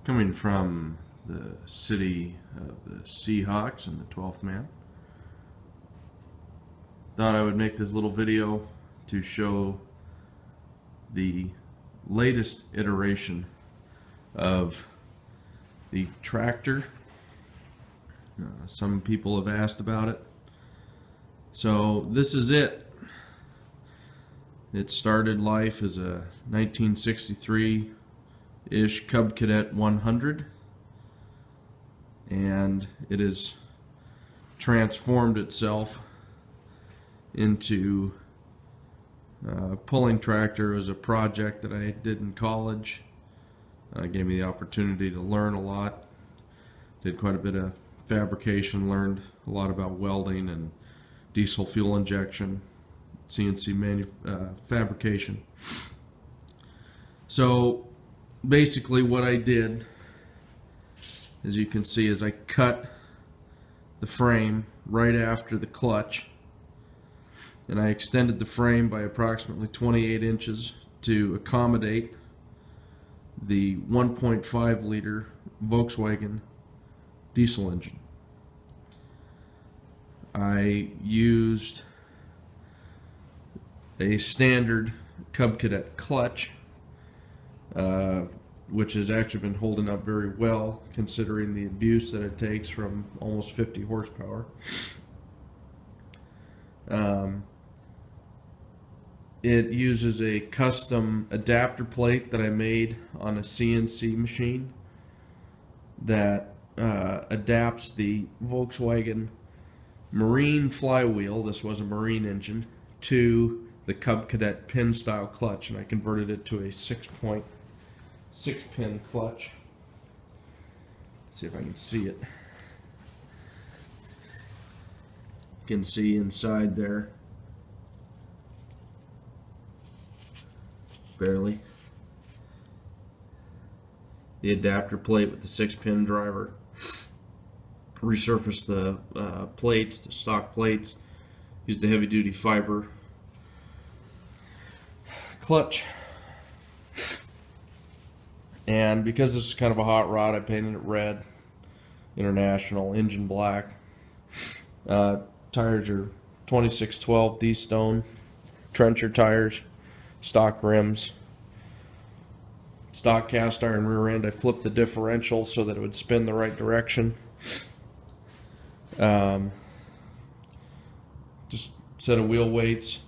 Coming from the city of the Seahawks and the 12th man, thought I would make this little video to show the latest iteration of the tractor. Some people have asked about it. So this is it. It started life as a 1963-ish Cub Cadet 100, and it has transformed itself into a pulling tractor. As a project that I did in college. Gave me the opportunity to learn a lot. Did quite a bit of fabrication, learned a lot about welding and diesel fuel injection, CNC fabrication. So basically what I did, as you can see, is I cut the frame right after the clutch, and I extended the frame by approximately 28 inches to accommodate the 1.5 liter Volkswagen Diesel engine. I used a standard Cub Cadet clutch, which has actually been holding up very well considering the abuse that it takes from almost 50 horsepower. It uses a custom adapter plate that I made on a CNC machine that adapts the Volkswagen Marine flywheel, this was a Marine engine, to the Cub Cadet pin style clutch, and I converted it to a 6-pin clutch. Let's see if I can see it. You can see inside there, barely, the adapter plate with the 6-pin driver. Resurfaced the plates, the stock plates, used the heavy duty fiber clutch, and because this is kind of a hot rod, I painted it red, International, engine black. Tires are 2612 D-Stone trencher tires, stock rims, stock cast iron rear end. I flipped the differential so that it would spin the right direction. Just set of wheel weights.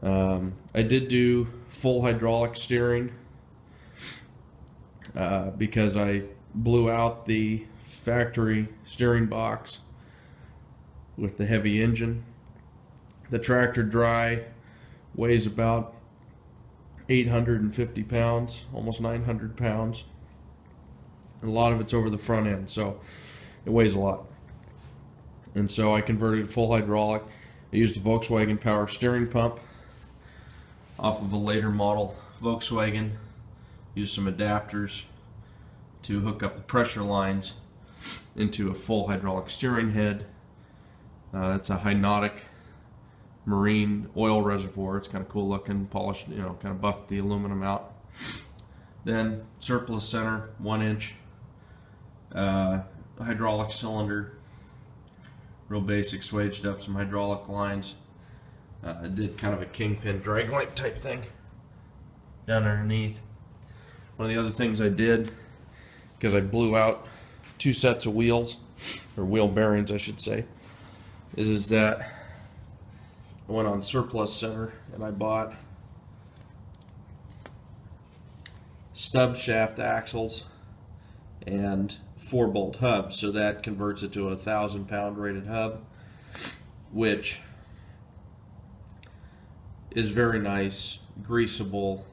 I did do full hydraulic steering because I blew out the factory steering box with the heavy engine. The tractor dry weighs about 850 pounds, almost 900 pounds. And a lot of it's over the front end, so it weighs a lot. And so I converted it full hydraulic. I used a Volkswagen power steering pump off of a later model Volkswagen. Used some adapters to hook up the pressure lines into a full hydraulic steering head. It's a Hynotic marine oil reservoir. It's kind of cool looking, polished, kind of buffed the aluminum out. Then surplus center, 1-inch hydraulic cylinder. Real basic, swaged up some hydraulic lines. I did kind of a kingpin drag light type thing down underneath. One of the other things I did, because I blew out 2 sets of wheels, or wheel bearings I should say, is that I went on surplus center and I bought stub shaft axles and 4-bolt hub, so that converts it to a 1,000-pound rated hub, which is very nice, greasable,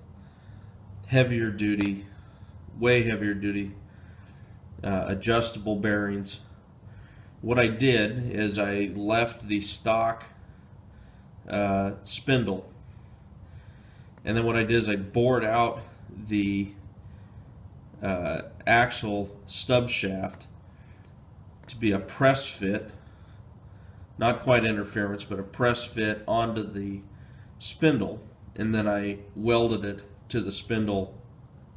heavier duty, way heavier duty, adjustable bearings. What I did is I left the stock spindle, and then what I did is I bored out the axle stub shaft to be a press fit, not quite interference, but a press fit onto the spindle, and then I welded it to the spindle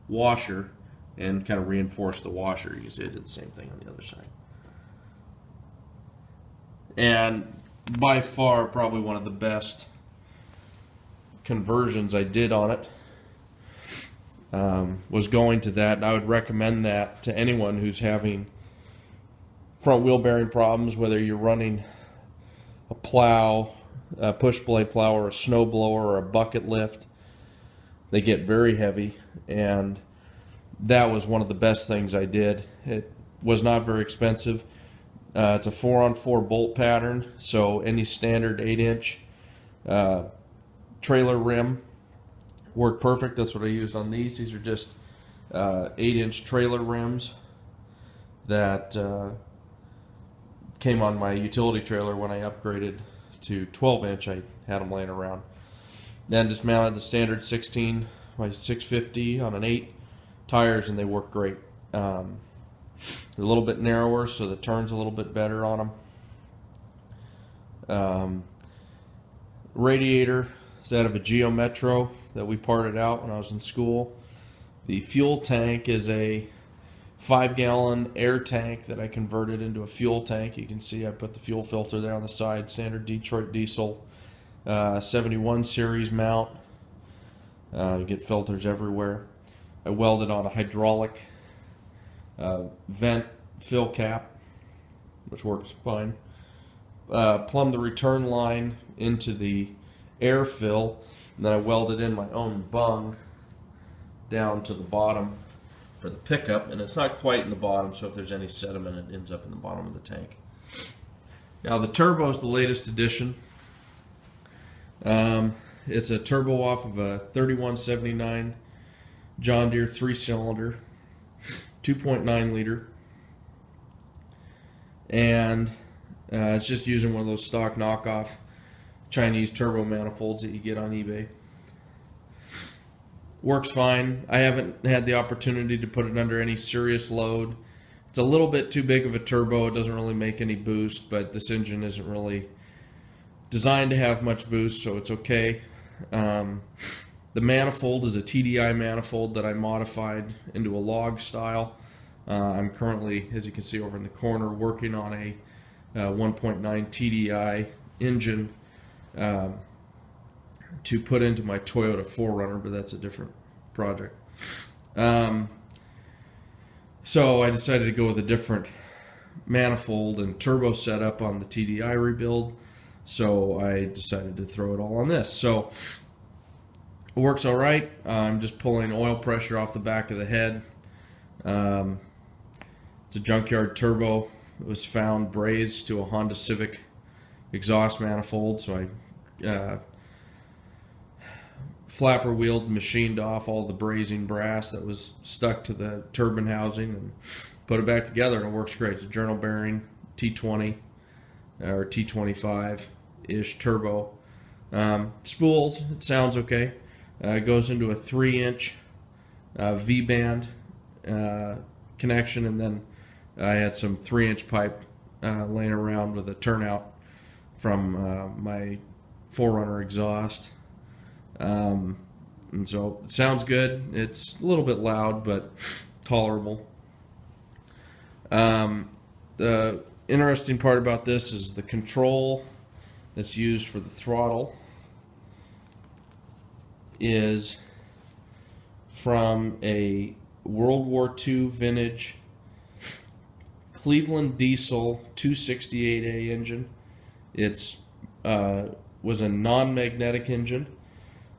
washer and kind of reinforce the washer. You can see I did the same thing on the other side. And by far, probably one of the best conversions I did on it was going to that, and I would recommend that to anyone who's having front wheel bearing problems, whether you're running a plow, a push blade plow, or a snow blower, or a bucket lift. They get very heavy, and that was one of the best things I did. It was not very expensive. It's a 4-on-4 bolt pattern, so any standard 8-inch trailer rim worked perfect. That's what I used on these. These are just 8-inch trailer rims that came on my utility trailer when I upgraded to 12-inch. I had them laying around. Then just mounted the standard 16 by 650 on an 8 tires, and they work great. They're a little bit narrower, so the turn's a little bit better on them. Radiator is out of a Geo Metro that we parted out when I was in school. The fuel tank is a 5-gallon air tank that I converted into a fuel tank. You can see I put the fuel filter there on the side, standard Detroit Diesel 71 series mount. You get filters everywhere. I welded on a hydraulic vent fill cap, which works fine. Plumbed the return line into the air fill, and then I welded in my own bung down to the bottom for the pickup, and it's not quite in the bottom, so if there's any sediment, it ends up in the bottom of the tank. Now the turbo is the latest addition. It's a turbo off of a 3179 John Deere 3-cylinder, 2.9 liter, and it's just using one of those stock knockoff Chinese turbo manifolds that you get on eBay. Works fine. I haven't had the opportunity to put it under any serious load. It's a little bit too big of a turbo. It doesn't really make any boost, but this engine isn't really designed to have much boost, so it's okay. The manifold is a TDI manifold that I modified into a log style. I'm currently, as you can see over in the corner, working on a 1.9 TDI engine to put into my Toyota 4Runner, but that's a different project. So I decided to go with a different manifold and turbo setup on the TDI rebuild, so I decided to throw it all on this. So it works all right. I'm just pulling oil pressure off the back of the head. It's a junkyard turbo. It was found brazed to a Honda Civic exhaust manifold, so I flapper wheeled, machined off all the brazing brass that was stuck to the turbine housing and put it back together, and it works great. It's a journal bearing T20 or T25-ish turbo. Spools, it sounds okay. It goes into a 3-inch V-band connection, and then I had some 3-inch pipe laying around with a turnout from my 4Runner exhaust. And so it sounds good. It's a little bit loud, but tolerable. The interesting part about this is the control that's used for the throttle is from a World War II vintage Cleveland Diesel 268A engine. It's was a non-magnetic engine,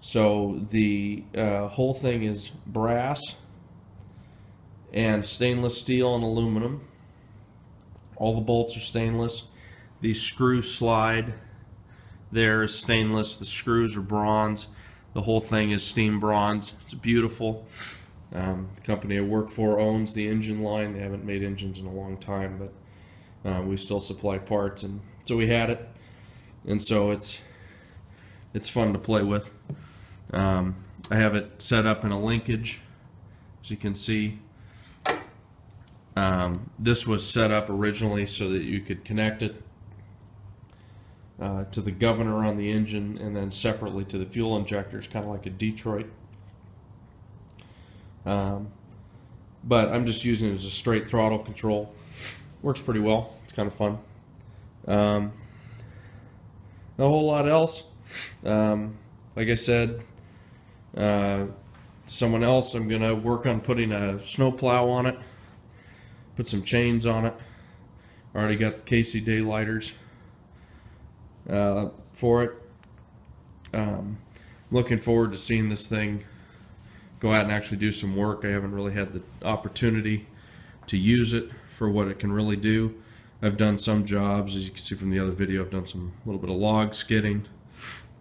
so the whole thing is brass and stainless steel and aluminum. All the bolts are stainless. The screw slide there is stainless. The screws are bronze. The whole thing is steam bronze. It's beautiful. The company I work for owns the engine line. They haven't made engines in a long time, but we still supply parts, and so we had it, and so it's fun to play with. I have it set up in a linkage, as you can see. This was set up originally so that you could connect it to the governor on the engine, and then separately to the fuel injectors, kind of like a Detroit. but I'm just using it as a straight throttle control. Works pretty well. It's kind of fun. Not a whole lot else. Like I said, someone else, I'm going to work on putting a snow plow on it, put some chains on it. I already got the Casey daylighters for it. Looking forward to seeing this thing go out and actually do some work. I haven't really had the opportunity to use it for what it can really do. I've done some jobs, as you can see from the other video. I've done some little bit of log skidding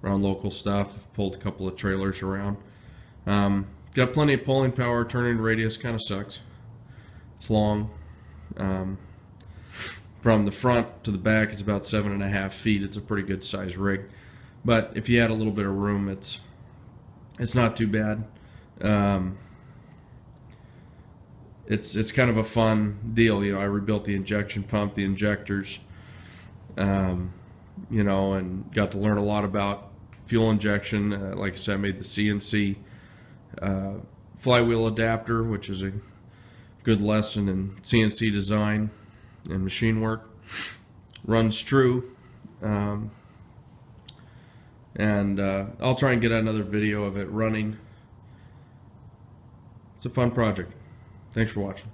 around local stuff. I've pulled a couple of trailers around. Got plenty of pulling power. Turning radius kind of sucks. It's long. From the front to the back, it's about 7.5 feet. It's a pretty good size rig. But if you had a little bit of room, it's not too bad. It's kind of a fun deal. You know, I rebuilt the injection pump, the injectors, you know, and got to learn a lot about fuel injection. Like I said, I made the CNC flywheel adapter, which is a good lesson in CNC design and machine work. Runs true. And I'll try and get another video of it running. It's a fun project. Thanks for watching.